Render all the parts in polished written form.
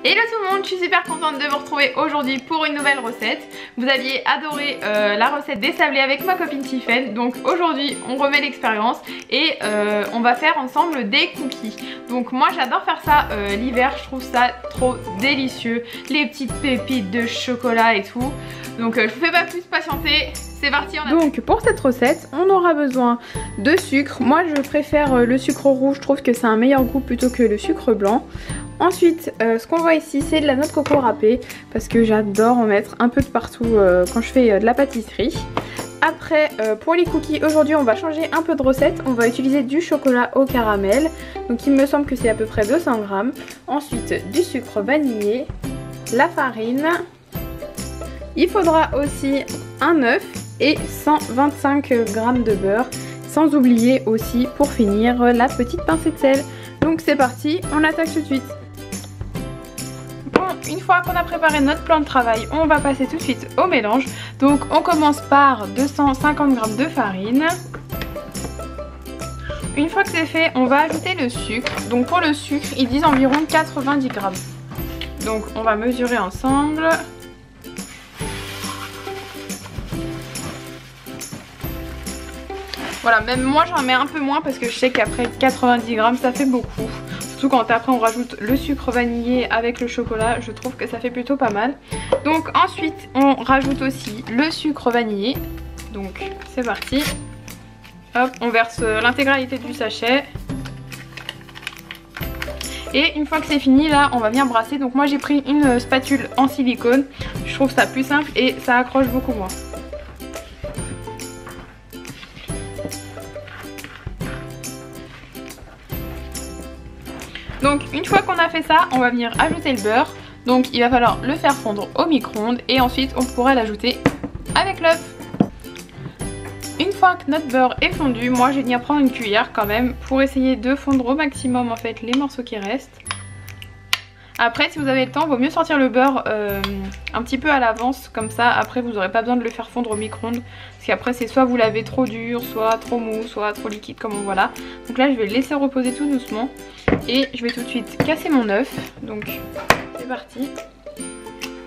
Hello tout le monde, je suis super contente de vous retrouver aujourd'hui pour une nouvelle recette. Vous aviez adoré la recette des sablés avec ma copine Tiffen. Donc aujourd'hui on remet l'expérience et on va faire ensemble des cookies. Donc moi j'adore faire ça l'hiver, je trouve ça trop délicieux. Les petites pépites de chocolat et tout. Donc je vous fais pas plus patienter. C'est parti, Donc pour cette recette, on aura besoin de sucre. Moi je préfère le sucre rouge, je trouve que c'est un meilleur goût plutôt que le sucre blanc. Ensuite, ce qu'on voit ici, c'est de la noix de coco râpée parce que j'adore en mettre un peu de partout quand je fais de la pâtisserie. Après, pour les cookies, aujourd'hui on va changer un peu de recette. On va utiliser du chocolat au caramel. Donc il me semble que c'est à peu près 200 g. Ensuite, du sucre vanillé, la farine. Il faudra aussi un œuf et 125 g de beurre. Sans oublier aussi, pour finir, la petite pincée de sel. Donc c'est parti, on attaque tout de suite. Bon, une fois qu'on a préparé notre plan de travail, on va passer tout de suite au mélange. Donc on commence par 250 g de farine. Une fois que c'est fait, on va ajouter le sucre. Donc pour le sucre, ils disent environ 90 g. Donc on va mesurer ensemble. Voilà, même moi j'en mets un peu moins parce que je sais qu'après 90 g ça fait beaucoup. Surtout quand après on rajoute le sucre vanillé avec le chocolat, je trouve que ça fait plutôt pas mal. Donc ensuite on rajoute aussi le sucre vanillé. Donc c'est parti. Hop, on verse l'intégralité du sachet. Et une fois que c'est fini, là on va venir brasser. Donc moi j'ai pris une spatule en silicone. Je trouve ça plus simple et ça accroche beaucoup moins. Donc une fois qu'on a fait ça, on va venir ajouter le beurre. Donc il va falloir le faire fondre au micro-ondes et ensuite on pourra l'ajouter avec l'œuf. Une fois que notre beurre est fondu, moi je vais venir prendre une cuillère quand même pour essayer de fondre au maximum en fait les morceaux qui restent. Après si vous avez le temps, il vaut mieux sortir le beurre un petit peu à l'avance, comme ça après vous n'aurez pas besoin de le faire fondre au micro-ondes. Parce qu'après c'est soit vous l'avez trop dur, soit trop mou, soit trop liquide comme voilà. Donc là je vais le laisser reposer tout doucement. Et je vais tout de suite casser mon œuf. Donc c'est parti.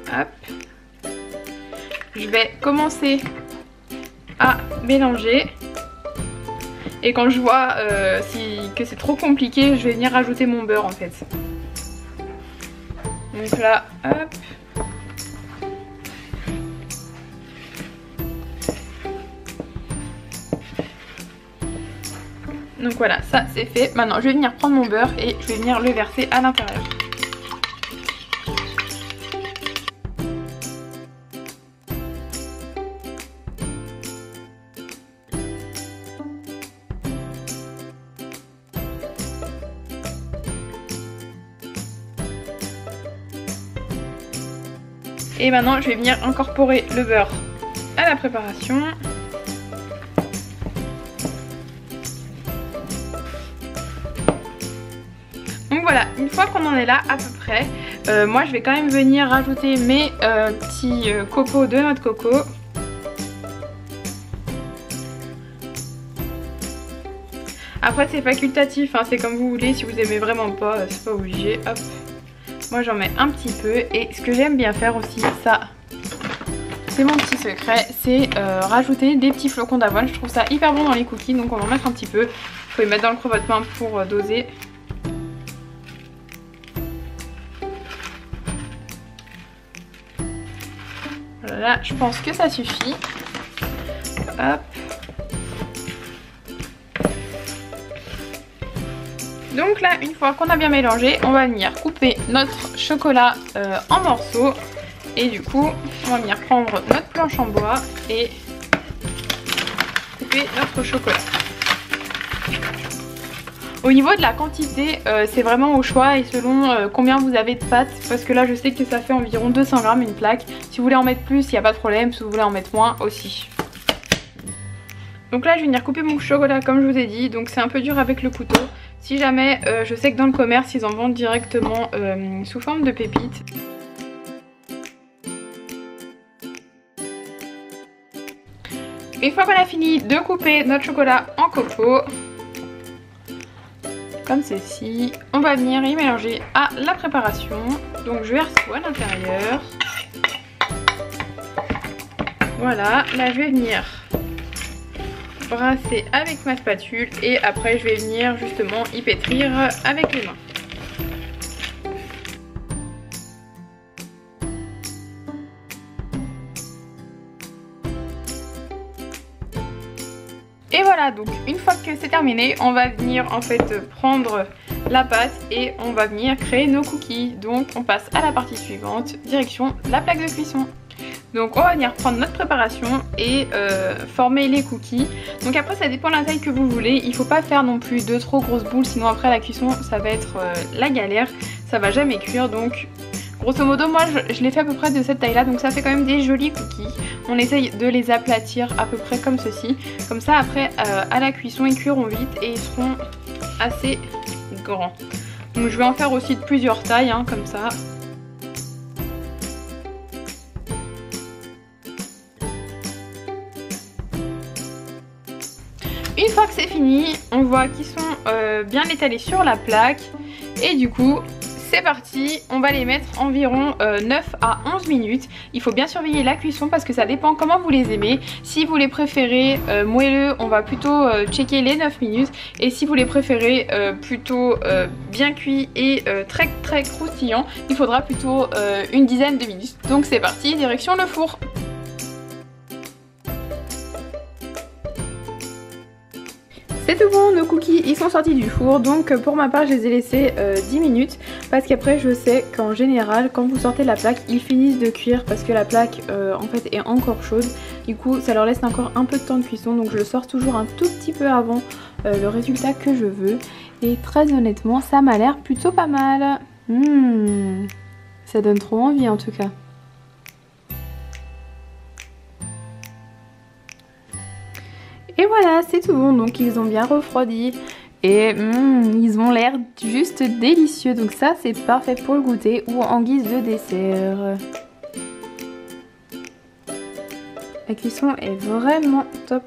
Hop. Je vais commencer à mélanger. Et quand je vois que c'est trop compliqué, je vais venir rajouter mon beurre en fait. Donc là, hop. Donc voilà, ça c'est fait. Maintenant je vais venir prendre mon beurre et je vais venir le verser à l'intérieur. Et maintenant je vais venir incorporer le beurre à la préparation. Donc voilà, une fois qu'on en est là à peu près, moi je vais quand même venir rajouter mes petits copeaux de noix de coco. Après c'est facultatif, hein, c'est comme vous voulez, si vous aimez vraiment pas, c'est pas obligé. Hop. Moi j'en mets un petit peu et ce que j'aime bien faire aussi, ça c'est mon petit secret, c'est rajouter des petits flocons d'avoine. Je trouve ça hyper bon dans les cookies, donc on va en mettre un petit peu. Il faut les mettre dans le creux de votre main pour doser. Voilà, je pense que ça suffit. Hop. Donc là, une fois qu'on a bien mélangé, on va venir couper notre chocolat en morceaux. Et du coup, on va venir prendre notre planche en bois et couper notre chocolat. Au niveau de la quantité, c'est vraiment au choix et selon combien vous avez de pâte. Parce que là, je sais que ça fait environ 200 g une plaque. Si vous voulez en mettre plus, il n'y a pas de problème. Si vous voulez en mettre moins aussi. Donc là, je vais venir couper mon chocolat comme je vous ai dit. Donc c'est un peu dur avec le couteau. Si jamais, je sais que dans le commerce, ils en vendent directement sous forme de pépites. Une fois qu'on a fini de couper notre chocolat en copeaux, comme ceci. On va venir y mélanger à la préparation. Donc je verse tout à l'intérieur. Voilà, là je vais venir brasser avec ma spatule et après je vais venir justement y pétrir avec les mains. Et voilà, donc une fois que c'est terminé, on va venir en fait prendre la pâte et on va venir créer nos cookies. Donc on passe à la partie suivante, direction la plaque de cuisson. Donc on va venir prendre notre préparation et former les cookies. Donc après ça dépend de la taille que vous voulez. Il ne faut pas faire non plus de trop grosses boules, sinon après la cuisson ça va être la galère. Ça va jamais cuire, donc grosso modo moi je les fais à peu près de cette taille là. Donc ça fait quand même des jolis cookies. On essaye de les aplatir à peu près comme ceci. Comme ça après à la cuisson ils cuiront vite et ils seront assez grands. Donc je vais en faire aussi de plusieurs tailles hein, comme ça. Une fois que c'est fini, on voit qu'ils sont bien étalés sur la plaque et du coup c'est parti, on va les mettre environ 9 à 11 minutes. Il faut bien surveiller la cuisson parce que ça dépend comment vous les aimez. Si vous les préférez moelleux, on va plutôt checker les 9 minutes. Et si vous les préférez plutôt bien cuits et très croustillants, il faudra plutôt une dizaine de minutes. Donc c'est parti, direction le four. C'est tout bon, nos cookies ils sont sortis du four, donc pour ma part je les ai laissés 10 minutes parce qu'après je sais qu'en général quand vous sortez la plaque ils finissent de cuire parce que la plaque en fait est encore chaude. Du coup ça leur laisse encore un peu de temps de cuisson, donc je le sors toujours un tout petit peu avant le résultat que je veux. Et très honnêtement ça m'a l'air plutôt pas mal. Ça donne trop envie en tout cas. Et voilà, c'est tout bon, donc ils ont bien refroidi et ils ont l'air juste délicieux. Donc ça c'est parfait pour le goûter ou en guise de dessert. La cuisson est vraiment top.